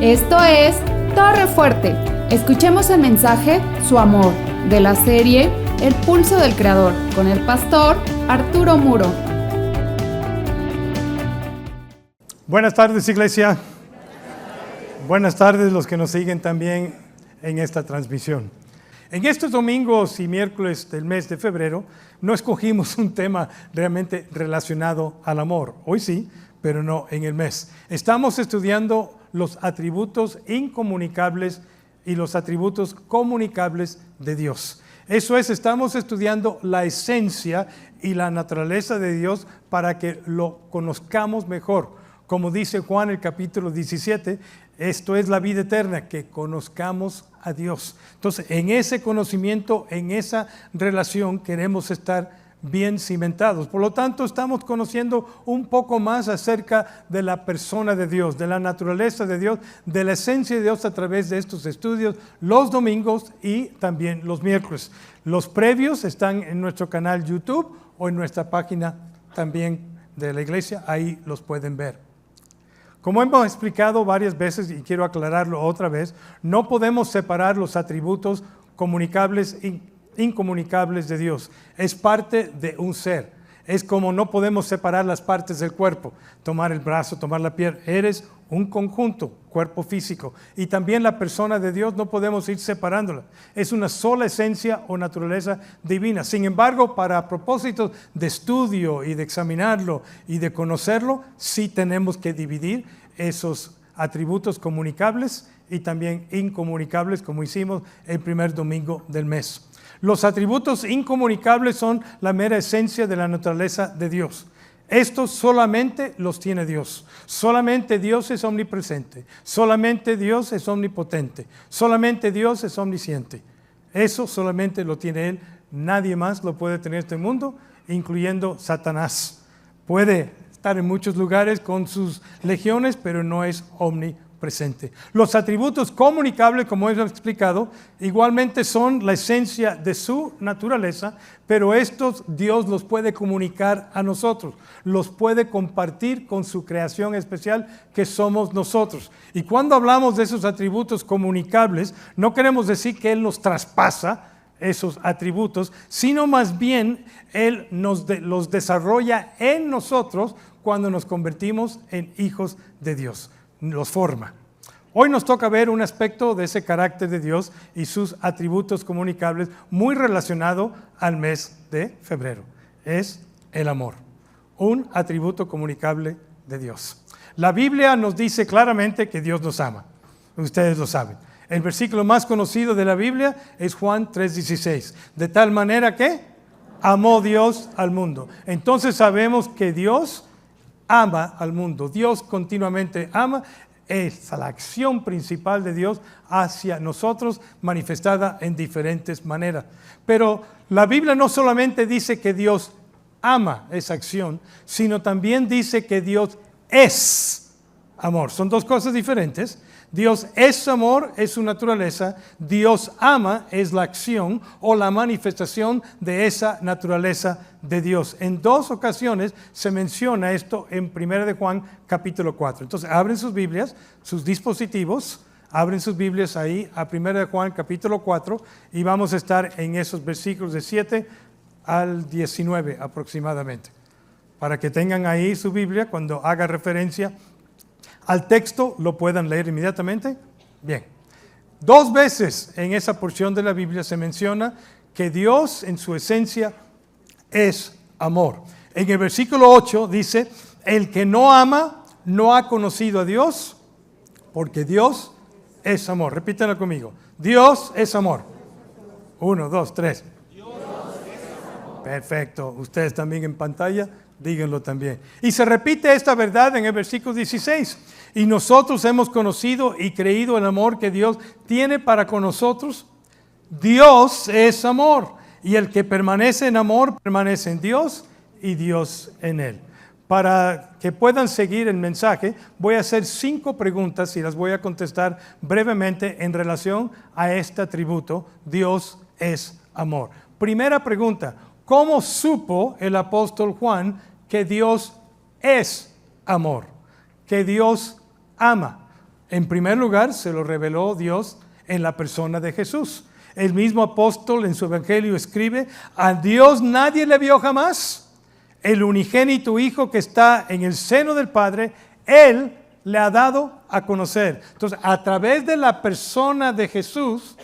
Esto es Torre Fuerte. Escuchemos el mensaje Su Amor, de la serie El Pulso del Creador, con el pastor Arturo Muro. Buenas tardes, iglesia. Buenas tardes los que nos siguen también en esta transmisión. En estos domingos y miércoles del mes de febrero no escogimos un tema realmente relacionado al amor. Hoy sí, pero no en el mes. Estamos estudiando los atributos incomunicables y los atributos comunicables de Dios. Eso es, estamos estudiando la esencia y la naturaleza de Dios para que lo conozcamos mejor. Como dice Juan el capítulo 17, esto es la vida eterna, que conozcamos a Dios. Entonces, en ese conocimiento, en esa relación, queremos estar bien cimentados. Por lo tanto, estamos conociendo un poco más acerca de la persona de Dios, de la naturaleza de Dios, de la esencia de Dios a través de estos estudios los domingos y también los miércoles. Los previos están en nuestro canal YouTube o en nuestra página también de la iglesia, ahí los pueden ver. Como hemos explicado varias veces y quiero aclararlo otra vez, no podemos separar los atributos comunicables e incomunicables de Dios. Es parte de un ser. Es como no podemos separar las partes del cuerpo, tomar el brazo, tomar la pierna. Eres un conjunto, cuerpo físico. Y también la persona de Dios no podemos ir separándola. Es una sola esencia o naturaleza divina. Sin embargo, para propósitos de estudio y de examinarlo y de conocerlo, sí tenemos que dividir esos atributos comunicables y también incomunicables, como hicimos el primer domingo del mes. Los atributos incomunicables son la mera esencia de la naturaleza de Dios. Estos solamente los tiene Dios. Solamente Dios es omnipresente. Solamente Dios es omnipotente. Solamente Dios es omnisciente. Eso solamente lo tiene Él. Nadie más lo puede tener en este mundo, incluyendo Satanás. Puede estar en muchos lugares con sus legiones, pero no es omnipresente. Los atributos comunicables, como hemos explicado, igualmente son la esencia de su naturaleza, pero estos Dios los puede comunicar a nosotros, los puede compartir con su creación especial que somos nosotros. Y cuando hablamos de esos atributos comunicables, no queremos decir que Él nos traspasa esos atributos, sino más bien Él los desarrolla en nosotros cuando nos convertimos en hijos de Dios. Los forma. Hoy nos toca ver un aspecto de ese carácter de Dios y sus atributos comunicables muy relacionado al mes de febrero. Es el amor, un atributo comunicable de Dios. La Biblia nos dice claramente que Dios nos ama. Ustedes lo saben. El versículo más conocido de la Biblia es Juan 3:16. De tal manera que amó Dios al mundo. Entonces sabemos que Dios ama al mundo. Dios continuamente ama. Es la acción principal de Dios hacia nosotros, manifestada en diferentes maneras. Pero la Biblia no solamente dice que Dios ama esa acción, sino también dice que Dios es amor. Son dos cosas diferentes. Dios es amor, es su naturaleza. Dios ama, es la acción o la manifestación de esa naturaleza de Dios. En dos ocasiones se menciona esto en 1 de Juan capítulo 4. Entonces abren sus Biblias, sus dispositivos, abren sus Biblias ahí a 1 de Juan capítulo 4 y vamos a estar en esos versículos de 7 al 19 aproximadamente. Para que tengan ahí su Biblia cuando haga referencia al texto, lo puedan leer inmediatamente. Bien. Dos veces en esa porción de la Biblia se menciona que Dios en su esencia es amor. En el versículo 8 dice, el que no ama no ha conocido a Dios, porque Dios es amor. Repítanlo conmigo. Dios es amor. 1, 2, 3. Dios es amor. Perfecto. Ustedes también en pantalla, díganlo también. Y se repite esta verdad en el versículo 16. Y nosotros hemos conocido y creído el amor que Dios tiene para con nosotros. Dios es amor. Y el que permanece en amor, permanece en Dios y Dios en él. Para que puedan seguir el mensaje, voy a hacer 5 preguntas y las voy a contestar brevemente en relación a este atributo. Dios es amor. Primera pregunta, ¿cómo supo el apóstol Juan que Dios es amor? Que Dios ama. En primer lugar, se lo reveló Dios en la persona de Jesús. El mismo apóstol en su evangelio escribe: a Dios nadie le vio jamás. El unigénito Hijo que está en el seno del Padre, Él le ha dado a conocer. Entonces, a través de la persona de Jesús,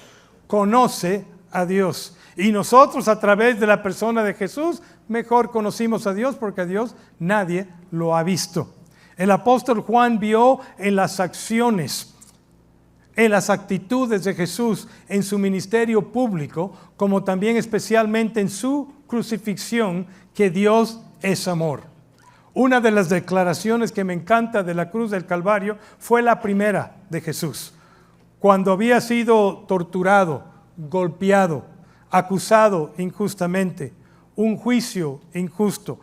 conoce a Dios. Y nosotros, a través de la persona de Jesús, mejor conocimos a Dios, porque a Dios nadie lo ha visto. El apóstol Juan vio en las acciones, en las actitudes de Jesús en su ministerio público, como también especialmente en su crucifixión, que Dios es amor. Una de las declaraciones que me encanta de la cruz del Calvario fue la primera de Jesús. Cuando había sido torturado, golpeado, acusado injustamente, un juicio injusto,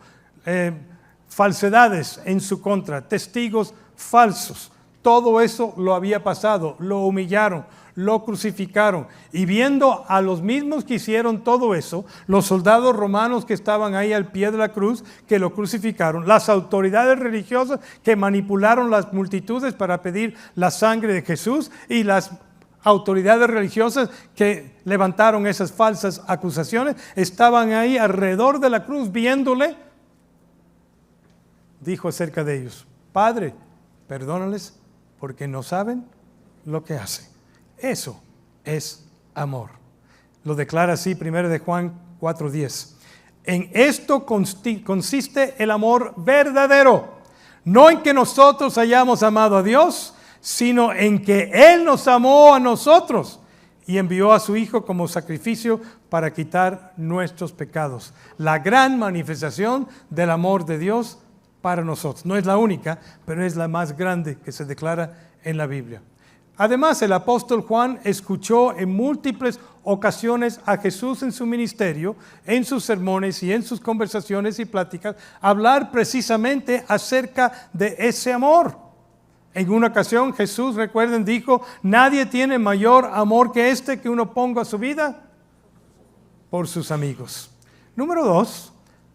falsedades en su contra, testigos falsos. Todo eso lo había pasado, lo humillaron, lo crucificaron. Y viendo a los mismos que hicieron todo eso, los soldados romanos que estaban ahí al pie de la cruz, que lo crucificaron, las autoridades religiosas que manipularon las multitudes para pedir la sangre de Jesús, y las autoridades religiosas que levantaron esas falsas acusaciones, estaban ahí alrededor de la cruz viéndole. Dijo acerca de ellos: Padre, perdónales porque no saben lo que hacen. Eso es amor. Lo declara así 1 de Juan 4:10. En esto consiste el amor verdadero, no en que nosotros hayamos amado a Dios, sino en que Él nos amó a nosotros y envió a su Hijo como sacrificio para quitar nuestros pecados. La gran manifestación del amor de Dios para nosotros. No es la única, pero es la más grande que se declara en la Biblia. Además, el apóstol Juan escuchó en múltiples ocasiones a Jesús en su ministerio, en sus sermones y en sus conversaciones y pláticas, hablar precisamente acerca de ese amor. En una ocasión Jesús, recuerden, dijo: nadie tiene mayor amor que este, que uno ponga su vida por sus amigos. Número 2,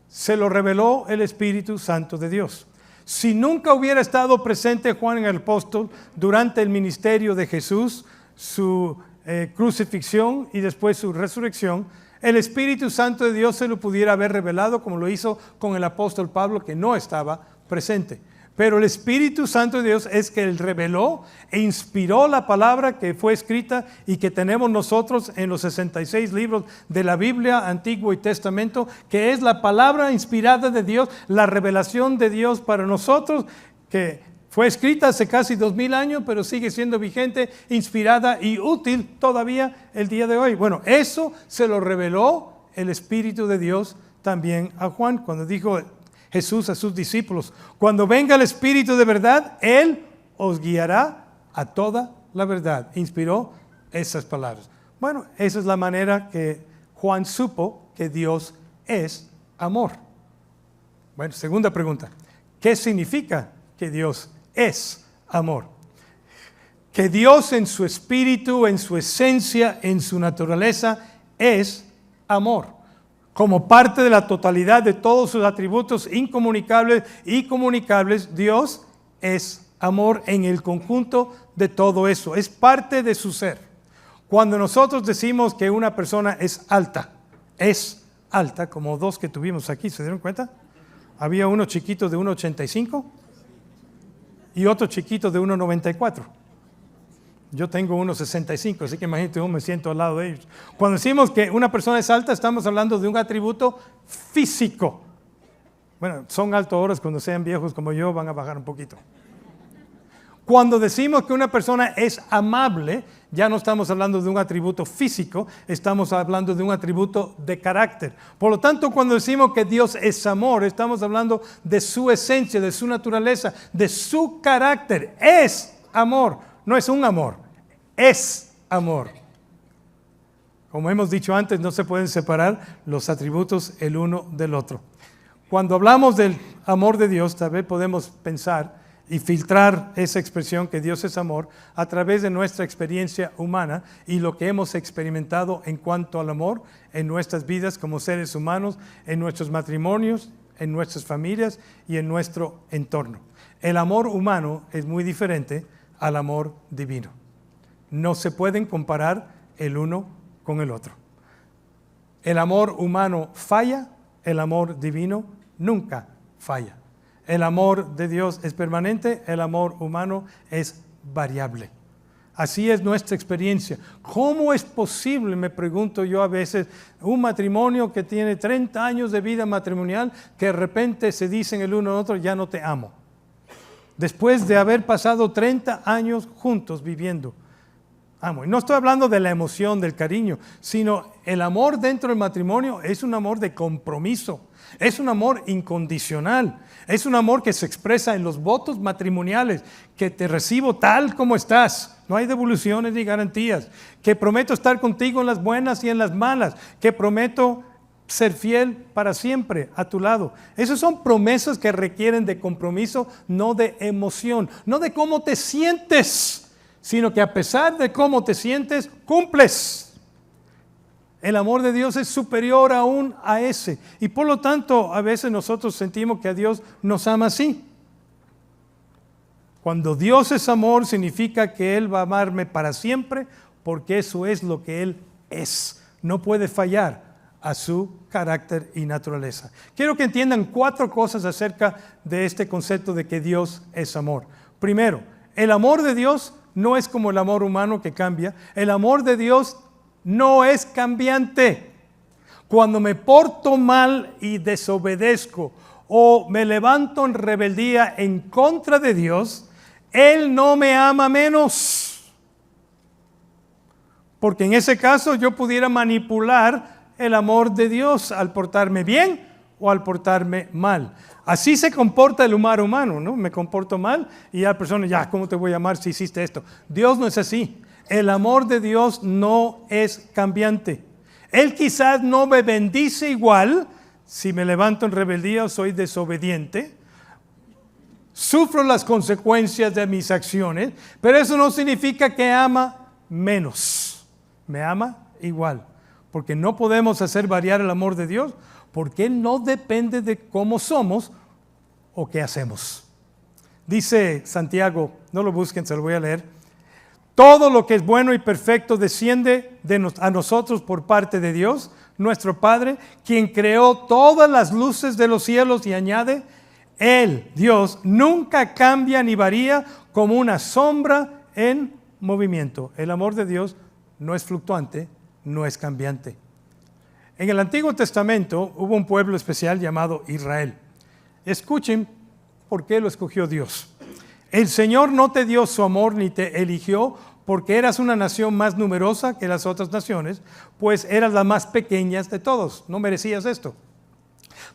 se lo reveló el Espíritu Santo de Dios. Si nunca hubiera estado presente Juan el apóstol durante el ministerio de Jesús, su crucifixión y después su resurrección, el Espíritu Santo de Dios se lo pudiera haber revelado, como lo hizo con el apóstol Pablo, que no estaba presente. Pero el Espíritu Santo de Dios es que Él reveló e inspiró la palabra que fue escrita y que tenemos nosotros en los 66 libros de la Biblia, Antiguo y Testamento, que es la palabra inspirada de Dios, la revelación de Dios para nosotros, que fue escrita hace casi 2000 años, pero sigue siendo vigente, inspirada y útil todavía el día de hoy. Bueno, eso se lo reveló el Espíritu de Dios también a Juan, cuando dijo Jesús a sus discípulos: cuando venga el Espíritu de verdad, Él os guiará a toda la verdad. Inspiró esas palabras. Bueno, esa es la manera que Juan supo que Dios es amor. Bueno, segunda pregunta: ¿qué significa que Dios es amor? Que Dios en su espíritu, en su esencia, en su naturaleza, es amor. Como parte de la totalidad de todos sus atributos incomunicables y comunicables, Dios es amor en el conjunto de todo eso. Es parte de su ser. Cuando nosotros decimos que una persona es alta, como dos que tuvimos aquí, ¿se dieron cuenta? Había uno chiquito de 1,85 y otro chiquito de 1,94. Yo tengo 1,65, así que imagínate, yo me siento al lado de ellos. Cuando decimos que una persona es alta, estamos hablando de un atributo físico. Bueno, son altos ahora, cuando sean viejos como yo van a bajar un poquito. Cuando decimos que una persona es amable, ya no estamos hablando de un atributo físico, estamos hablando de un atributo de carácter. Por lo tanto, cuando decimos que Dios es amor, estamos hablando de su esencia, de su naturaleza, de su carácter. Es amor. No es un amor, es amor. Como hemos dicho antes, no se pueden separar los atributos el uno del otro. Cuando hablamos del amor de Dios, tal vez podemos pensar y filtrar esa expresión que Dios es amor a través de nuestra experiencia humana y lo que hemos experimentado en cuanto al amor en nuestras vidas como seres humanos, en nuestros matrimonios, en nuestras familias y en nuestro entorno. El amor humano es muy diferente al amor divino. No se pueden comparar el uno con el otro. El amor humano falla, el amor divino nunca falla. El amor de Dios es permanente, el amor humano es variable. Así es nuestra experiencia. ¿Cómo es posible, me pregunto yo a veces, un matrimonio que tiene 30 años de vida matrimonial, que de repente se dicen el uno al otro, ya no te amo? Después de haber pasado 30 años juntos viviendo. Amo. Y no estoy hablando de la emoción, del cariño, sino el amor dentro del matrimonio es un amor de compromiso. Es un amor incondicional. Es un amor que se expresa en los votos matrimoniales, que te recibo tal como estás. No hay devoluciones ni garantías. Que prometo estar contigo en las buenas y en las malas. Que prometo ser fiel para siempre a tu lado. Esas son promesas que requieren de compromiso, no de emoción, no de cómo te sientes, sino que a pesar de cómo te sientes, cumples. El amor de Dios es superior aún a ese. Y por lo tanto, a veces nosotros sentimos que a Dios nos ama así. Cuando Dios es amor, significa que Él va a amarme para siempre, porque eso es lo que Él es. No puede fallar a su carácter y naturaleza. Quiero que entiendan 4 cosas acerca de este concepto de que Dios es amor. Primero, el amor de Dios no es como el amor humano que cambia. El amor de Dios no es cambiante. Cuando me porto mal y desobedezco o me levanto en rebeldía en contra de Dios, Él no me ama menos. Porque en ese caso yo pudiera manipular el amor de Dios al portarme bien o al portarme mal. Así se comporta el humano humano, ¿no? Me comporto mal y la persona, ya, ¿cómo te voy a amar si hiciste esto? Dios no es así. El amor de Dios no es cambiante. Él quizás no me bendice igual si me levanto en rebeldía o soy desobediente. Sufro las consecuencias de mis acciones, pero eso no significa que ama menos. Me ama igual. Porque no podemos hacer variar el amor de Dios, porque Él no depende de cómo somos o qué hacemos. Dice Santiago, no lo busquen, se lo voy a leer. Todo lo que es bueno y perfecto desciende a nosotros por parte de Dios, nuestro Padre, quien creó todas las luces de los cielos, y añade, Él, Dios, nunca cambia ni varía como una sombra en movimiento. El amor de Dios no es fluctuante, no es cambiante. En el Antiguo Testamento hubo un pueblo especial llamado Israel. Escuchen por qué lo escogió Dios. El Señor no te dio su amor ni te eligió porque eras una nación más numerosa que las otras naciones, pues eras la más pequeña de todos. No merecías esto.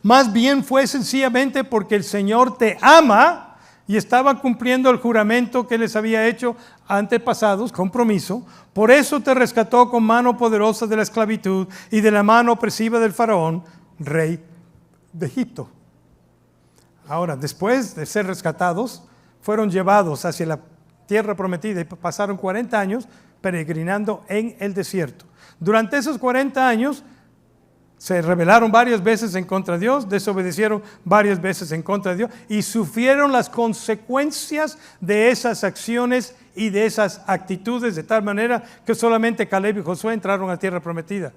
Más bien fue sencillamente porque el Señor te ama y estaba cumpliendo el juramento que les había hecho antepasados, compromiso. Por eso te rescató con mano poderosa de la esclavitud y de la mano opresiva del faraón, rey de Egipto. Ahora, después de ser rescatados, fueron llevados hacia la tierra prometida y pasaron 40 años peregrinando en el desierto. Durante esos 40 años se rebelaron varias veces en contra de Dios, desobedecieron varias veces en contra de Dios y sufrieron las consecuencias de esas acciones y de esas actitudes, de tal manera que solamente Caleb y Josué entraron a la tierra prometida.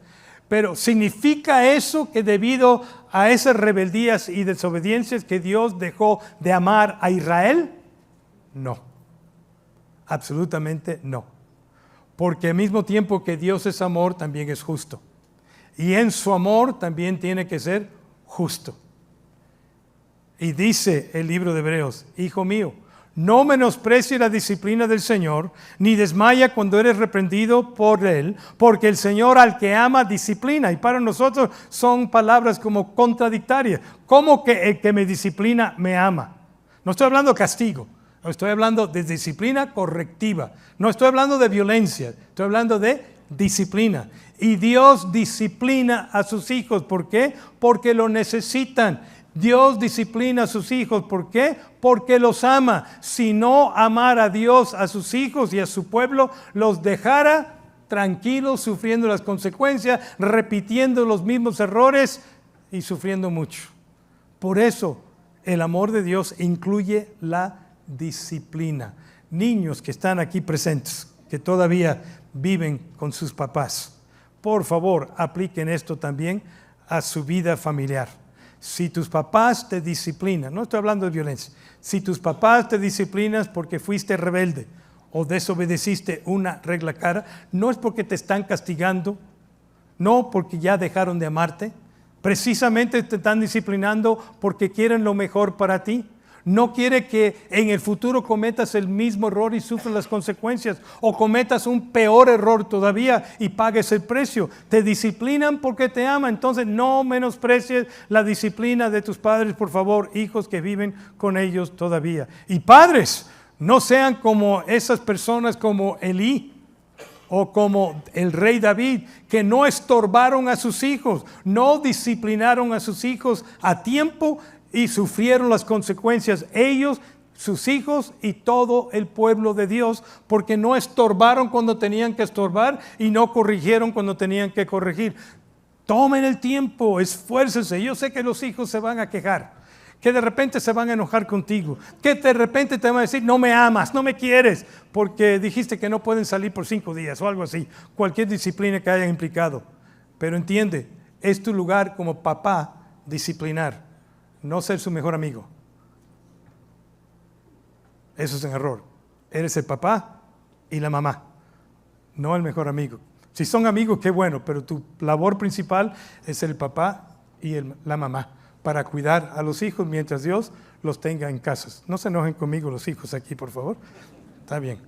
Pero ¿significa eso que debido a esas rebeldías y desobediencias que Dios dejó de amar a Israel? No, absolutamente no. Porque al mismo tiempo que Dios es amor, también es justo. Y en su amor también tiene que ser justo. Y dice el libro de Hebreos, hijo mío, no menosprecie la disciplina del Señor, ni desmaya cuando eres reprendido por Él, porque el Señor al que ama disciplina. Y para nosotros son palabras como contradictorias. ¿Cómo que el que me disciplina me ama? No estoy hablando de castigo. No estoy hablando de disciplina correctiva. No estoy hablando de violencia. Estoy hablando de disciplina. Y Dios disciplina a sus hijos. ¿Por qué? Porque lo necesitan. Dios disciplina a sus hijos. ¿Por qué? Porque los ama. Si no amara a Dios, a sus hijos y a su pueblo, los dejara tranquilos, sufriendo las consecuencias, repitiendo los mismos errores y sufriendo mucho. Por eso, el amor de Dios incluye la disciplina. Niños que están aquí presentes, que todavía viven con sus papás, por favor, apliquen esto también a su vida familiar. Si tus papás te disciplinan, no estoy hablando de violencia, si tus papás te disciplinan porque fuiste rebelde o desobedeciste una regla clara, no es porque te están castigando, no porque ya dejaron de amarte, precisamente te están disciplinando porque quieren lo mejor para ti. No quiere que en el futuro cometas el mismo error y sufras las consecuencias, o cometas un peor error todavía y pagues el precio. Te disciplinan porque te aman. Entonces no menosprecies la disciplina de tus padres, por favor, hijos que viven con ellos todavía. Y padres, no sean como esas personas como Elí o como el rey David, que no estorbaron a sus hijos, no disciplinaron a sus hijos a tiempo y sufrieron las consecuencias ellos, sus hijos y todo el pueblo de Dios, porque no estorbaron cuando tenían que estorbar y no corrigieron cuando tenían que corregir. Tomen el tiempo, esfuércense. Yo sé que los hijos se van a quejar, que de repente se van a enojar contigo, que de repente te van a decir, no me amas, no me quieres, porque dijiste que no pueden salir por 5 días o algo así, cualquier disciplina que haya implicado. Pero entiende, es tu lugar como papá disciplinar, no ser su mejor amigo. Eso es un error. Eres el papá y la mamá, no el mejor amigo. Si son amigos, qué bueno, pero tu labor principal es el papá y la mamá, para cuidar a los hijos mientras Dios los tenga en casas. No se enojen conmigo los hijos aquí, por favor. Está bien.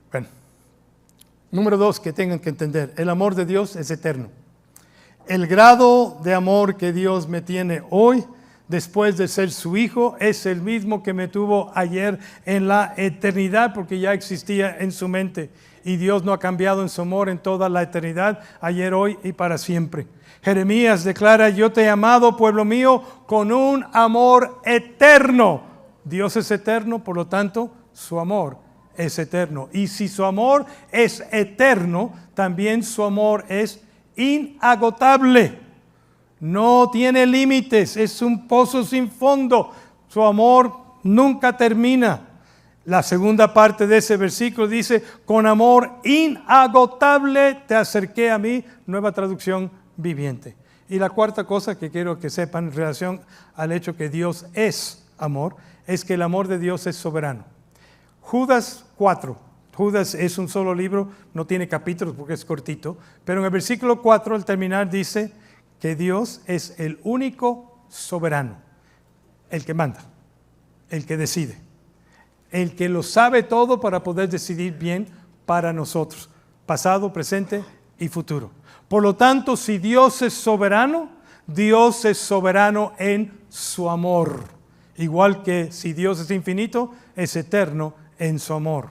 Bueno. Número 2, que tengan que entender, el amor de Dios es eterno. El grado de amor que Dios me tiene hoy, después de ser su hijo, es el mismo que me tuvo ayer en la eternidad, porque ya existía en su mente. Y Dios no ha cambiado en su amor en toda la eternidad, ayer, hoy y para siempre. Jeremías declara, yo te he amado, pueblo mío, con un amor eterno. Dios es eterno, por lo tanto, su amor es eterno. Y si su amor es eterno, también su amor es inagotable. No tiene límites, es un pozo sin fondo. Su amor nunca termina. La segunda parte de ese versículo dice, con amor inagotable te acerqué a mí, nueva traducción viviente. Y la cuarta cosa que quiero que sepan en relación al hecho que Dios es amor, es que el amor de Dios es soberano. Judas 4, Judas es un solo libro, no tiene capítulos porque es cortito, pero en el versículo 4 al terminar dice que Dios es el único soberano, el que manda, el que decide, el que lo sabe todo para poder decidir bien para nosotros, pasado, presente y futuro. Por lo tanto, si Dios es soberano en su amor. Igual que si Dios es infinito, es eterno en su amor.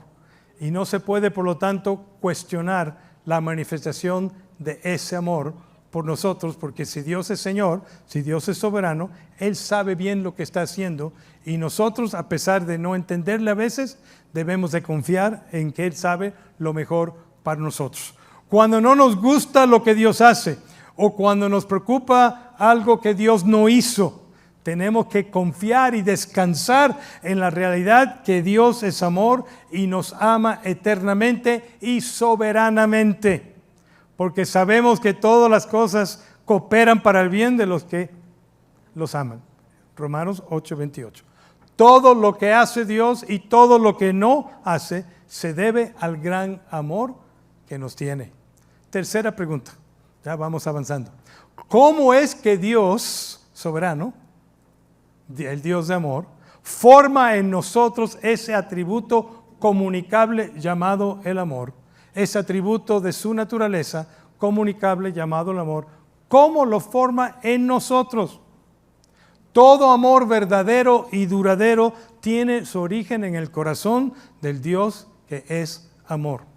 Y no se puede, por lo tanto, cuestionar la manifestación de ese amor por nosotros, porque si Dios es Señor, si Dios es soberano, Él sabe bien lo que está haciendo, y nosotros, a pesar de no entenderle a veces, debemos de confiar en que Él sabe lo mejor para nosotros. Cuando no nos gusta lo que Dios hace, o cuando nos preocupa algo que Dios no hizo, tenemos que confiar y descansar en la realidad que Dios es amor y nos ama eternamente y soberanamente. Porque sabemos que todas las cosas cooperan para el bien de los que los aman. Romanos 8:28. Todo lo que hace Dios y todo lo que no hace se debe al gran amor que nos tiene. Tercera pregunta, ya vamos avanzando. ¿Cómo es que Dios, soberano, el Dios de amor, forma en nosotros ese atributo comunicable llamado el amor? Ese atributo de su naturaleza comunicable llamado el amor. ¿Cómo lo forma en nosotros? Todo amor verdadero y duradero tiene su origen en el corazón del Dios que es amor.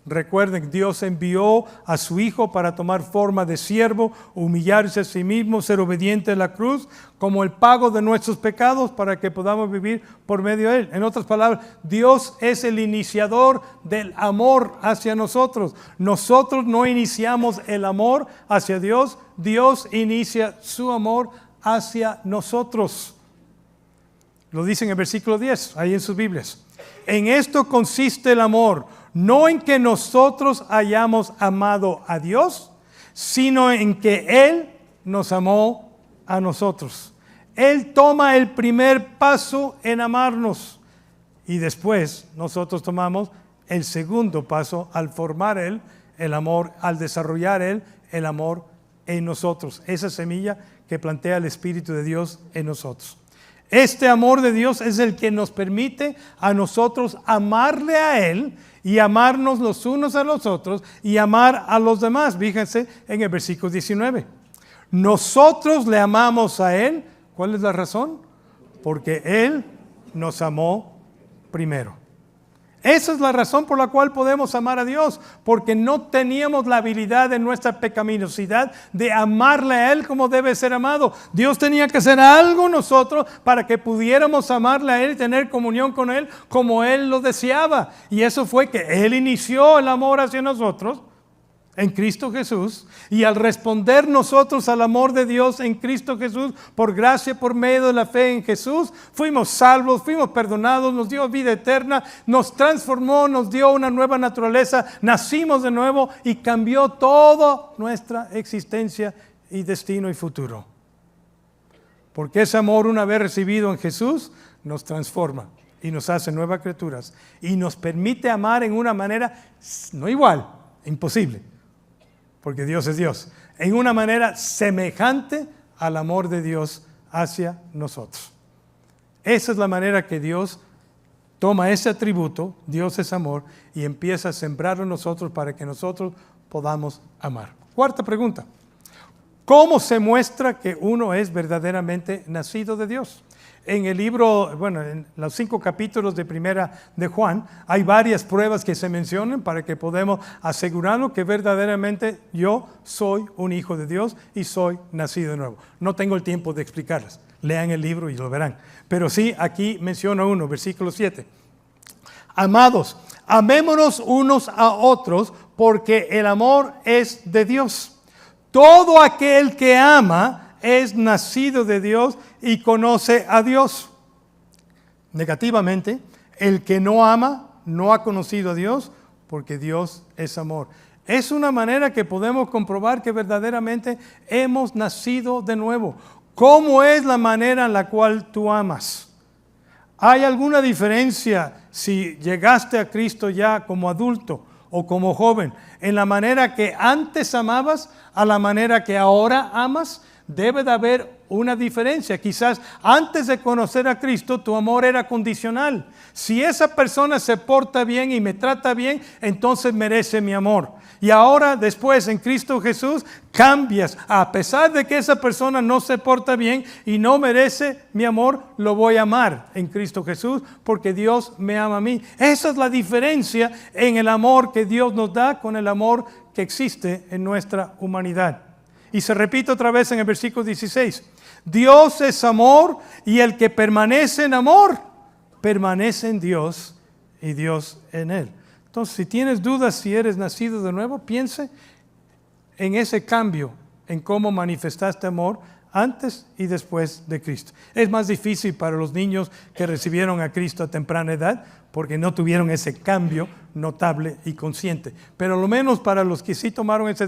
Recuerden, Dios envió a su Hijo para tomar forma de siervo, humillarse a sí mismo, ser obediente a la cruz, como el pago de nuestros pecados para que podamos vivir por medio de Él. En otras palabras, Dios es el iniciador del amor hacia nosotros. Nosotros no iniciamos el amor hacia Dios, Dios inicia su amor hacia nosotros. Lo dice en el versículo 10, ahí en sus Biblias. En esto consiste el amor, no en que nosotros hayamos amado a Dios, sino en que Él nos amó a nosotros. Él toma el primer paso en amarnos y después nosotros tomamos el segundo paso al formar Él el amor, al desarrollar Él el amor en nosotros. Esa semilla que plantea el Espíritu de Dios en nosotros. Este amor de Dios es el que nos permite a nosotros amarle a Él y amarnos los unos a los otros y amar a los demás. Fíjense en el versículo 19. Nosotros le amamos a Él. ¿Cuál es la razón? Porque Él nos amó primero. Esa es la razón por la cual podemos amar a Dios, porque no teníamos la habilidad en nuestra pecaminosidad de amarle a Él como debe ser amado. Dios tenía que hacer algo nosotros para que pudiéramos amarle a Él y tener comunión con Él como Él lo deseaba. Y eso fue que Él inició el amor hacia nosotros en Cristo Jesús, y al responder nosotros al amor de Dios en Cristo Jesús, por gracia, por medio de la fe en Jesús, fuimos salvos, fuimos perdonados, nos dio vida eterna, nos transformó, nos dio una nueva naturaleza, nacimos de nuevo y cambió toda nuestra existencia y destino y futuro. Porque ese amor, una vez recibido en Jesús, nos transforma y nos hace nuevas criaturas y nos permite amar en una manera no igual, imposible, porque Dios es Dios, en una manera semejante al amor de Dios hacia nosotros. Esa es la manera que Dios toma ese atributo, Dios es amor, y empieza a sembrarlo en nosotros para que nosotros podamos amar. Cuarta pregunta: ¿cómo se muestra que uno es verdaderamente nacido de Dios? En el libro, en los 5 capítulos de Primera de Juan, hay varias pruebas que se mencionan para que podamos asegurarnos que verdaderamente yo soy un hijo de Dios y soy nacido de nuevo. No tengo el tiempo de explicarlas. Lean el libro y lo verán. Pero sí, aquí menciona uno, versículo 7. Amados, amémonos unos a otros porque el amor es de Dios. Todo aquel que ama es nacido de Dios y conoce a Dios. Negativamente, el que no ama no ha conocido a Dios, porque Dios es amor. Es una manera que podemos comprobar que verdaderamente hemos nacido de nuevo. ¿Cómo es la manera en la cual tú amas? ¿Hay alguna diferencia si llegaste a Cristo ya como adulto o como joven, en la manera que antes amabas a la manera que ahora amas? Debe de haber una diferencia. Quizás antes de conocer a Cristo tu amor era condicional. Si esa persona se porta bien y me trata bien, entonces merece mi amor. Y ahora después en Cristo Jesús cambias. A pesar de que esa persona no se porta bien y no merece mi amor, lo voy a amar en Cristo Jesús porque Dios me ama a mí. Esa es la diferencia en el amor que Dios nos da con el amor que existe en nuestra humanidad. Y se repite otra vez en el versículo 16. Dios es amor y el que permanece en amor, permanece en Dios y Dios en él. Entonces, si tienes dudas si eres nacido de nuevo, piense en ese cambio, en cómo manifestaste amor antes y después de Cristo. Es más difícil para los niños que recibieron a Cristo a temprana edad, porque no tuvieron ese cambio notable y consciente. Pero lo menos para los que sí tomaron esa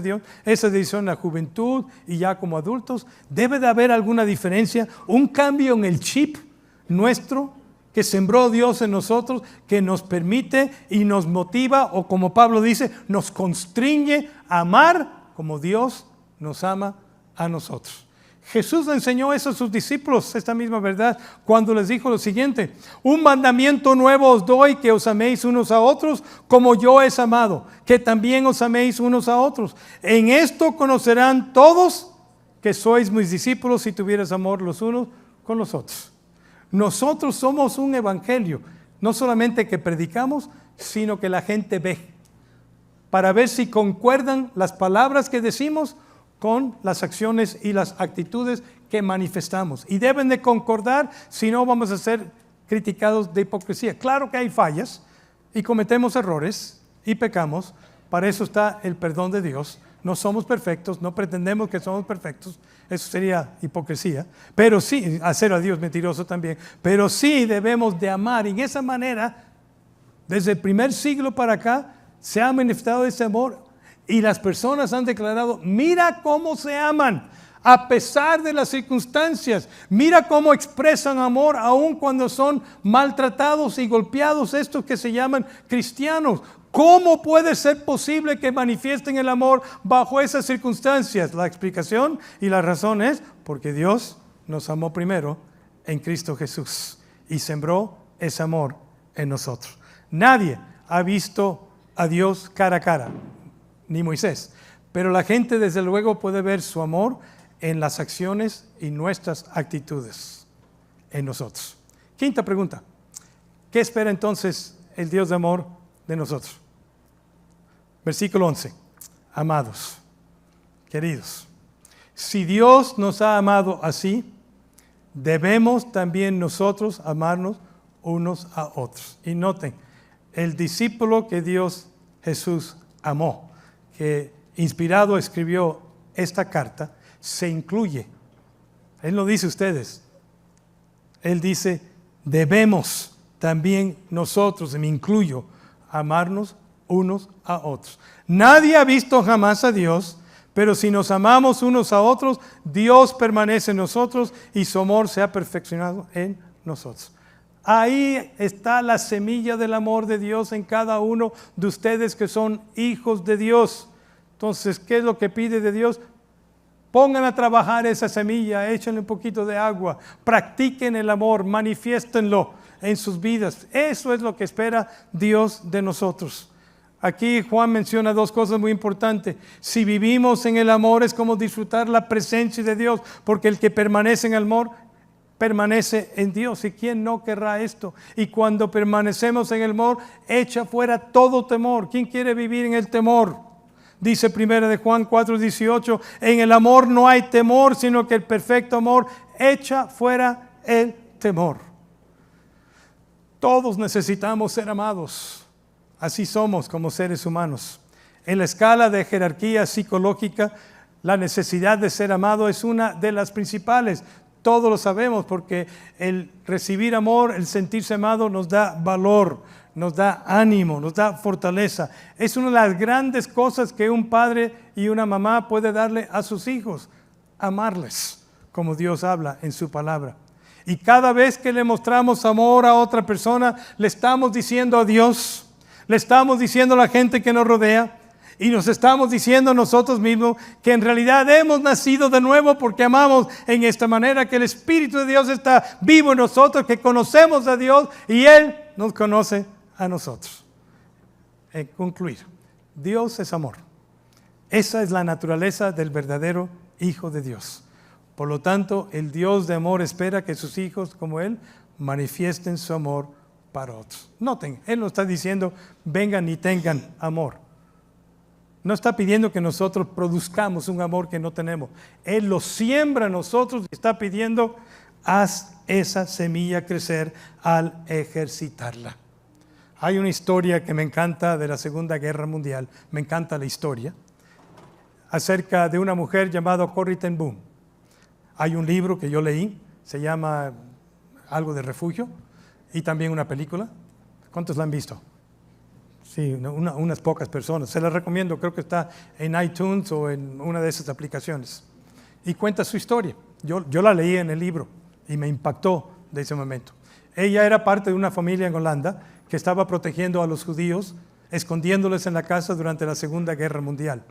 decisión en la juventud y ya como adultos, debe de haber alguna diferencia, un cambio en el chip nuestro que sembró Dios en nosotros, que nos permite y nos motiva, o como Pablo dice, nos constriñe a amar como Dios nos ama a nosotros. Jesús le enseñó eso a sus discípulos, esta misma verdad, cuando les dijo lo siguiente: un mandamiento nuevo os doy, que os améis unos a otros como yo os he amado, que también os améis unos a otros. En esto conocerán todos que sois mis discípulos si tuvierais amor los unos con los otros. Nosotros somos un evangelio, no solamente que predicamos, sino que la gente ve, para ver si concuerdan las palabras que decimos con las acciones y las actitudes que manifestamos. Y deben de concordar, si no vamos a ser criticados de hipocresía. Claro que hay fallas y cometemos errores y pecamos, para eso está el perdón de Dios, No somos perfectos, no pretendemos que somos perfectos, eso sería hipocresía, pero sí, hacer a Dios mentiroso también, pero sí debemos de amar. Y en esa manera, desde el primer siglo para acá, se ha manifestado ese amor y las personas han declarado, mira cómo se aman a pesar de las circunstancias, mira cómo expresan amor aun cuando son maltratados y golpeados estos que se llaman cristianos. ¿Cómo puede ser posible que manifiesten el amor bajo esas circunstancias? La explicación y la razón es porque Dios nos amó primero en Cristo Jesús y sembró ese amor en nosotros. Nadie ha visto a Dios cara a cara, ni Moisés, pero la gente desde luego puede ver su amor en las acciones y nuestras actitudes en nosotros. Quinta pregunta, ¿qué espera entonces el Dios de amor de nosotros? Versículo 11, amados, queridos, si Dios nos ha amado así, debemos también nosotros amarnos unos a otros. Y noten, el discípulo que Dios Jesús amó, que inspirado escribió esta carta, se incluye. Él no dice ustedes, Él dice, debemos también nosotros, y me incluyo, amarnos unos a otros. Nadie ha visto jamás a Dios, pero si nos amamos unos a otros, Dios permanece en nosotros y su amor se ha perfeccionado en nosotros. Ahí está la semilla del amor de Dios en cada uno de ustedes que son hijos de Dios. Entonces, ¿qué es lo que pide de Dios? Pongan a trabajar esa semilla, échenle un poquito de agua, practiquen el amor, manifiéstenlo en sus vidas. Eso es lo que espera Dios de nosotros. Aquí Juan menciona dos cosas muy importantes. Si vivimos en el amor es como disfrutar la presencia de Dios, porque el que permanece en el amor permanece en Dios. ¿Y quién no querrá esto? Y cuando permanecemos en el amor, echa fuera todo temor. ¿Quién quiere vivir en el temor? Dice 1 de Juan 4:18, en el amor no hay temor, sino que el perfecto amor echa fuera el temor. Todos necesitamos ser amados. Así somos como seres humanos. En la escala de jerarquía psicológica, la necesidad de ser amado es una de las principales. Todos lo sabemos porque el recibir amor, el sentirse amado nos da valor, nos da ánimo, nos da fortaleza. Es una de las grandes cosas que un padre y una mamá puede darle a sus hijos, amarles, como Dios habla en su palabra. Y cada vez que le mostramos amor a otra persona, le estamos diciendo a Dios, le estamos diciendo a la gente que nos rodea y nos estamos diciendo a nosotros mismos que en realidad hemos nacido de nuevo porque amamos en esta manera, que el Espíritu de Dios está vivo en nosotros, que conocemos a Dios y Él nos conoce a nosotros. En concluir, Dios es amor. Esa es la naturaleza del verdadero Hijo de Dios. Por lo tanto, el Dios de amor espera que sus hijos como Él manifiesten su amor para otros. Noten, Él no está diciendo vengan y tengan amor. No está pidiendo que nosotros produzcamos un amor que no tenemos. Él lo siembra en nosotros y está pidiendo haz esa semilla crecer al ejercitarla. Hay una historia que me encanta de la Segunda Guerra Mundial, me encanta la historia, acerca de una mujer llamada Corrie ten Boom. Hay un libro que yo leí, se llama algo de refugio, y también una película. ¿Cuántos la han visto? Sí, unas pocas personas. Se la recomiendo, creo que está en iTunes o en una de esas aplicaciones. Y cuenta su historia. Yo la leí en el libro y me impactó de ese momento. Ella era parte de una familia en Holanda que estaba protegiendo a los judíos, escondiéndoles en la casa durante la Segunda Guerra Mundial.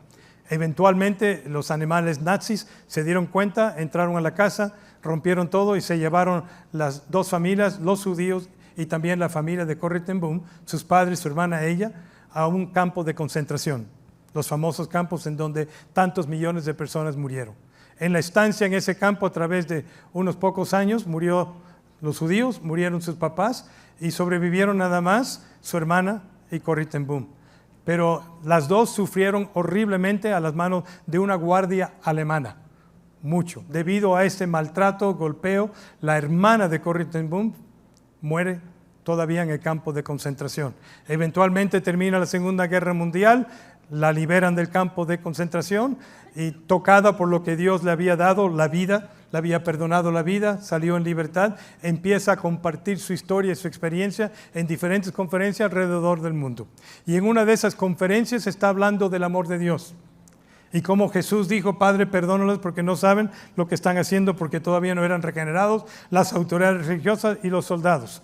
Eventualmente los animales nazis se dieron cuenta, entraron a la casa, rompieron todo y se llevaron las dos familias, los judíos y también la familia de Corrie ten Boom, sus padres, su hermana, ella, a un campo de concentración. Los famosos campos en donde tantos millones de personas murieron. En la estancia en ese campo, a través de unos pocos años, murió los judíos, murieron sus papás y sobrevivieron nada más su hermana y Corrie ten Boom. Pero las dos sufrieron horriblemente a las manos de una guardia alemana. Mucho. Debido a este maltrato, golpeo, la hermana de Corrie ten Boom muere todavía en el campo de concentración. Eventualmente termina la Segunda Guerra Mundial, la liberan del campo de concentración y tocada por lo que Dios le había dado, la vida, le había perdonado la vida, salió en libertad, empieza a compartir su historia y su experiencia en diferentes conferencias alrededor del mundo. Y en una de esas conferencias está hablando del amor de Dios. Y como Jesús dijo, Padre, perdónalos porque no saben lo que están haciendo, porque todavía no eran regenerados, las autoridades religiosas y los soldados.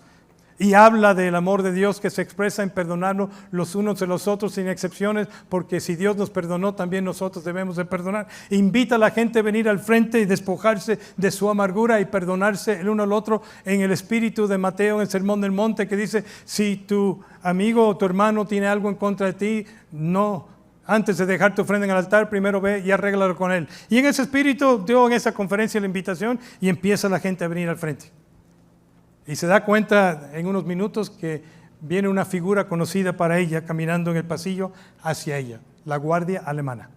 Y habla del amor de Dios que se expresa en perdonarnos los unos de los otros sin excepciones, porque si Dios nos perdonó, también nosotros debemos de perdonar. Invita a la gente a venir al frente y despojarse de su amargura y perdonarse el uno al otro en el espíritu de Mateo en el Sermón del Monte, que dice, si tu amigo o tu hermano tiene algo en contra de ti, antes de dejar tu ofrenda en el altar, primero ve y arréglalo con él. Y en ese espíritu dio en esa conferencia la invitación y empieza la gente a venir al frente. Y se da cuenta en unos minutos que viene una figura conocida para ella caminando en el pasillo hacia ella, la guardia alemana.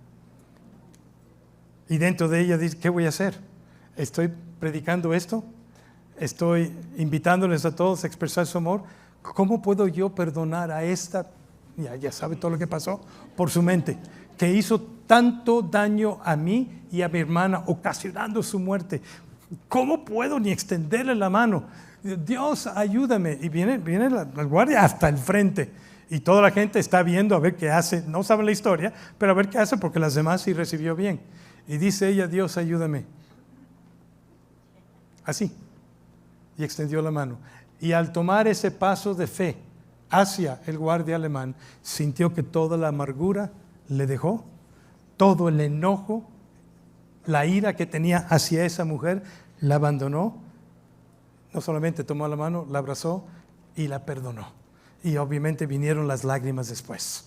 Y dentro de ella dice, ¿qué voy a hacer? ¿Estoy predicando esto? ¿Estoy invitándoles a todos a expresar su amor? ¿Cómo puedo yo perdonar a esta? Ya sabe todo lo que pasó por su mente, que hizo tanto daño a mí y a mi hermana, ocasionando su muerte. ¿Cómo puedo ni extenderle la mano? Dios, ayúdame. Y viene la guardia hasta el frente. Y toda la gente está viendo a ver qué hace. No sabe la historia, pero a ver qué hace porque las demás sí recibió bien. Y dice ella, Dios, ayúdame. Así. Y extendió la mano. Y al tomar ese paso de fe hacia el guardia alemán, sintió que toda la amargura le dejó, todo el enojo, la ira que tenía hacia esa mujer, la abandonó. No solamente tomó la mano, la abrazó y la perdonó. Y obviamente vinieron las lágrimas después.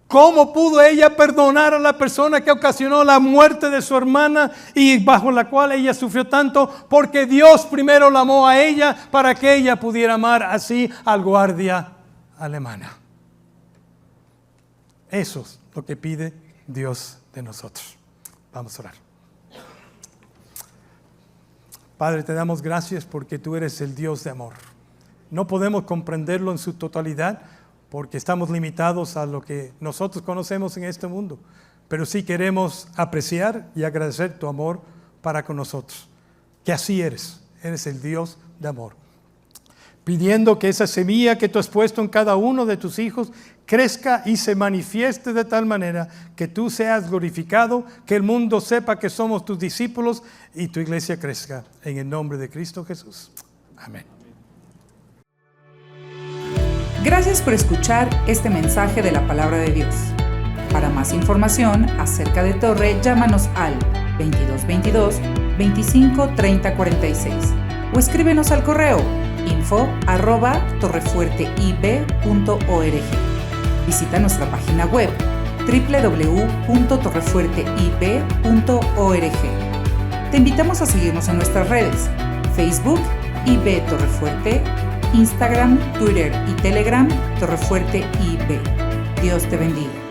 ¿Cómo pudo ella perdonar a la persona que ocasionó la muerte de su hermana y bajo la cual ella sufrió tanto? Porque Dios primero la amó a ella para que ella pudiera amar así al guardia alemana. Eso es lo que pide Dios de nosotros. Vamos a orar. Padre, te damos gracias porque tú eres el Dios de amor. No podemos comprenderlo en su totalidad porque estamos limitados a lo que nosotros conocemos en este mundo. Pero sí queremos apreciar y agradecer tu amor para con nosotros. Que así eres el Dios de amor. Pidiendo que esa semilla que tú has puesto en cada uno de tus hijos crezca y se manifieste de tal manera que tú seas glorificado, que el mundo sepa que somos tus discípulos y tu iglesia crezca. En el nombre de Cristo Jesús. Amén. Gracias por escuchar este mensaje de la Palabra de Dios. Para más información acerca de Torre, llámanos al 2222-253046 o escríbenos al correo info@torrefuerteib.org. Visita nuestra página web www.torrefuerteib.org. Te invitamos a seguirnos en nuestras redes: Facebook, IB Torrefuerte, Instagram, Twitter y Telegram, Torrefuerte IB. Dios te bendiga.